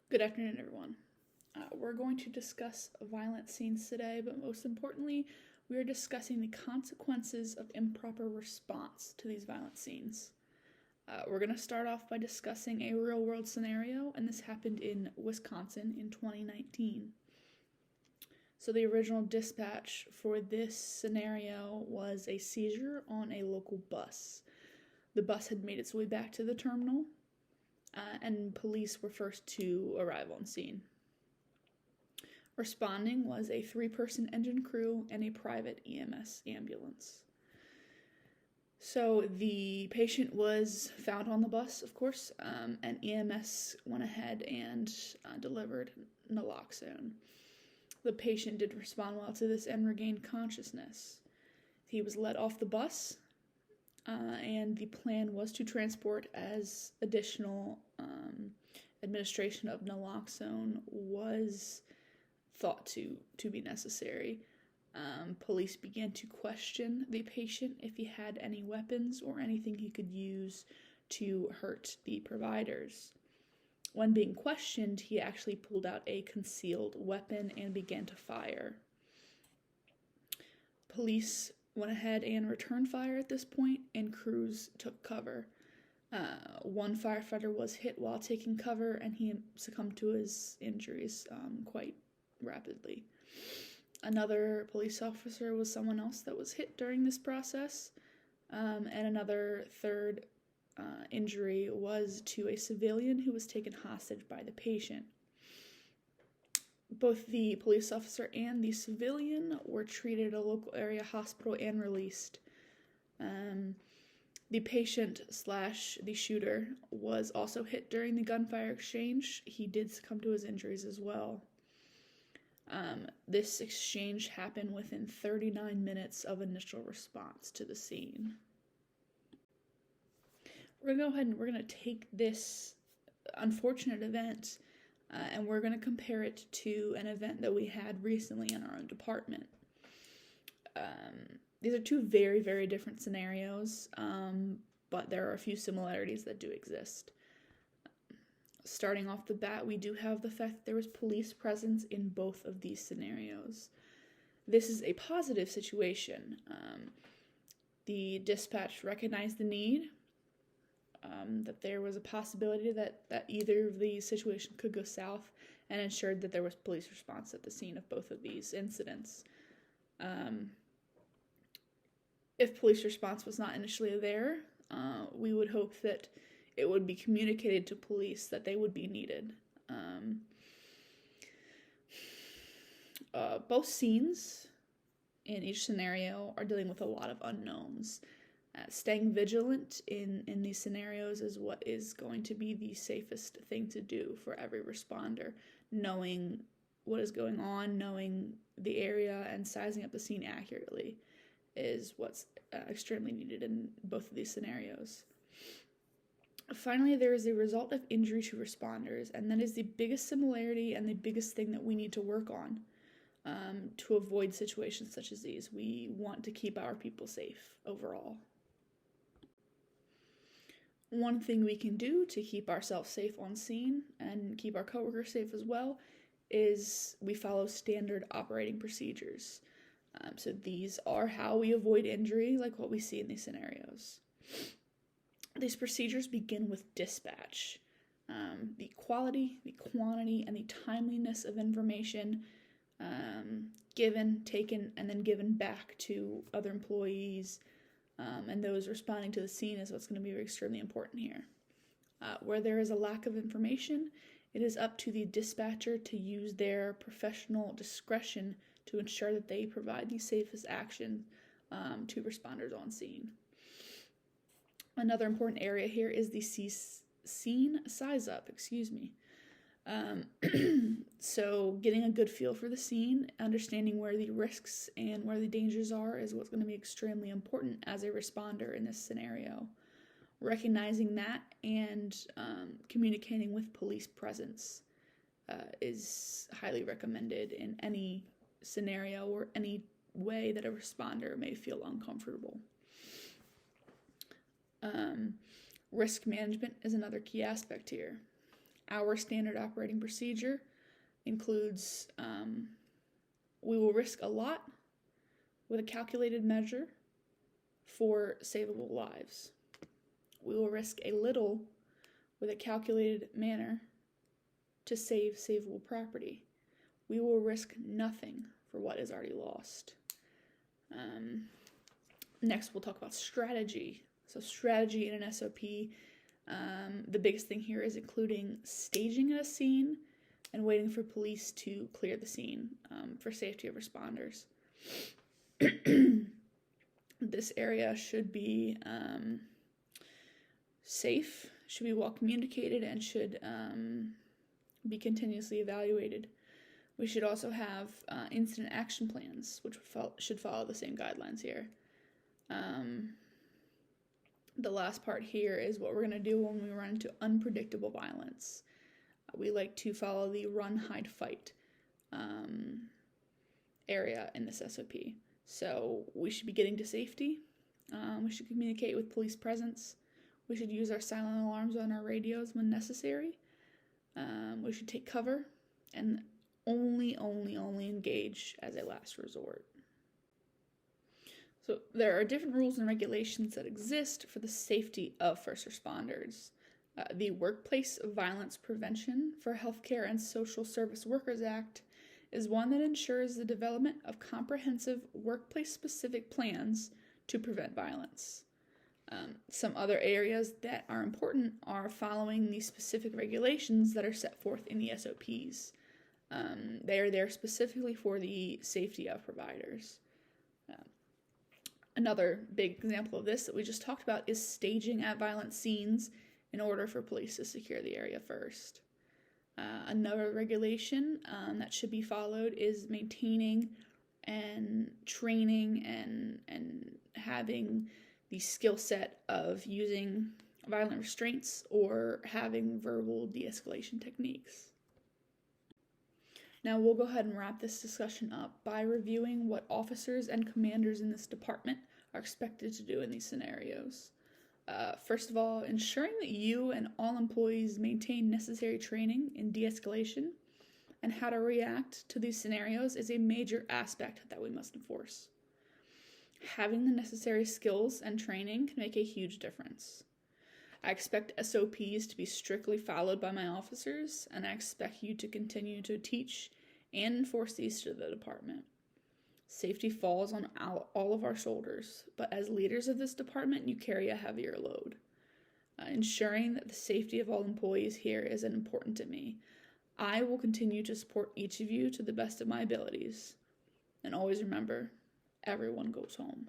Good afternoon, everyone. We're going to discuss violent scenes today, but most importantly, we are discussing the consequences of improper response to these violent scenes. We're going to start off by discussing a real world scenario, and this happened in Wisconsin in 2019. So, the original dispatch for this scenario was a seizure on a local bus. The bus had made its way back to the terminal, and police were first to arrive on scene. Responding was a 3-person engine crew and a private EMS ambulance. So the patient was found on the bus, of course, and EMS went ahead and delivered naloxone. The patient did respond well to this and regained consciousness. He was led off the bus, and the plan was to transport as additional administration of naloxone was thought to be necessary. Police began to question the patient if he had any weapons or anything he could use to hurt the providers. When being questioned, he actually pulled out a concealed weapon and began to fire. Police went ahead and returned fire at this point, and crews took cover. One firefighter was hit while taking cover, and he succumbed to his injuries quite rapidly. Another police officer was someone else that was hit during this process, and another third injury was to a civilian who was taken hostage by the patient. Both the police officer and the civilian were treated at a local area hospital and released. The patient / the shooter was also hit during the gunfire exchange. He did succumb to his injuries as well. This exchange happened within 39 minutes of initial response to the scene. We're going to go ahead and we're going to take this unfortunate event and we're going to compare it to an event that we had recently in our own department. These are two very, very different scenarios, but there are a few similarities that do exist. Starting off the bat, we do have the fact that there was police presence in both of these scenarios. This is a positive situation. The dispatch recognized the need, that there was a possibility that either of these situations could go south, and ensured that there was police response at the scene of both of these incidents. If police response was not initially there, we would hope that it would be communicated to police that they would be needed. Both scenes in each scenario are dealing with a lot of unknowns. Staying vigilant in these scenarios is what is going to be the safest thing to do for every responder. Knowing what is going on, knowing the area, and sizing up the scene accurately is what's extremely needed in both of these scenarios. Finally, there is a result of injury to responders, and that is the biggest similarity and the biggest thing that we need to work on to avoid situations such as these. We want to keep our people safe overall. One thing we can do to keep ourselves safe on scene and keep our coworkers safe as well is we follow standard operating procedures. So these are how we avoid injury, like what we see in these scenarios. These procedures begin with dispatch. The quality, the quantity, and the timeliness of information given, taken, and then given back to other employees and those responding to the scene is what's going to be extremely important here. Where there is a lack of information, it is up to the dispatcher to use their professional discretion to ensure that they provide the safest action to responders on scene. Another important area here is the scene size up, So getting a good feel for the scene, understanding where the risks and where the dangers are is what's going to be extremely important as a responder in this scenario. Recognizing that and communicating with police presence is highly recommended in any scenario or any way that a responder may feel uncomfortable. Risk management is another key aspect here. Our standard operating procedure includes we will risk a lot with a calculated measure for savable lives. We will risk a little with a calculated manner to save savable property. We will risk nothing for what is already lost. Next, we'll talk about strategy. So strategy in an SOP, the biggest thing here is including staging a scene and waiting for police to clear the scene for safety of responders. This area should be safe, should be well communicated, and should be continuously evaluated. We should also have incident action plans, which should follow the same guidelines here. The last part here is what we're going to do when we run into unpredictable violence. We like to follow the run, hide, fight area in this SOP. So we should be getting to safety. We should communicate with police presence. We should use our silent alarms on our radios when necessary. We should take cover and only engage as a last resort. So there are different rules and regulations that exist for the safety of first responders. The Workplace Violence Prevention for Healthcare and Social Service Workers Act is one that ensures the development of comprehensive workplace-specific plans to prevent violence. Some other areas that are important are following the specific regulations that are set forth in the SOPs. They are there specifically for the safety of providers. Another big example of this that we just talked about is staging at violent scenes in order for police to secure the area first. Another regulation that should be followed is maintaining and training and having the skill set of using violent restraints or having verbal de-escalation techniques. Now we'll go ahead and wrap this discussion up by reviewing what officers and commanders in this department are expected to do in these scenarios. First of all, ensuring that you and all employees maintain necessary training in de-escalation and how to react to these scenarios is a major aspect that we must enforce. Having the necessary skills and training can make a huge difference. I expect SOPs to be strictly followed by my officers, and I expect you to continue to teach and enforce these to the department. Safety falls on all of our shoulders, but as leaders of this department, you carry a heavier load. Ensuring that the safety of all employees here is important to me. I will continue to support each of you to the best of my abilities. And always remember, everyone goes home.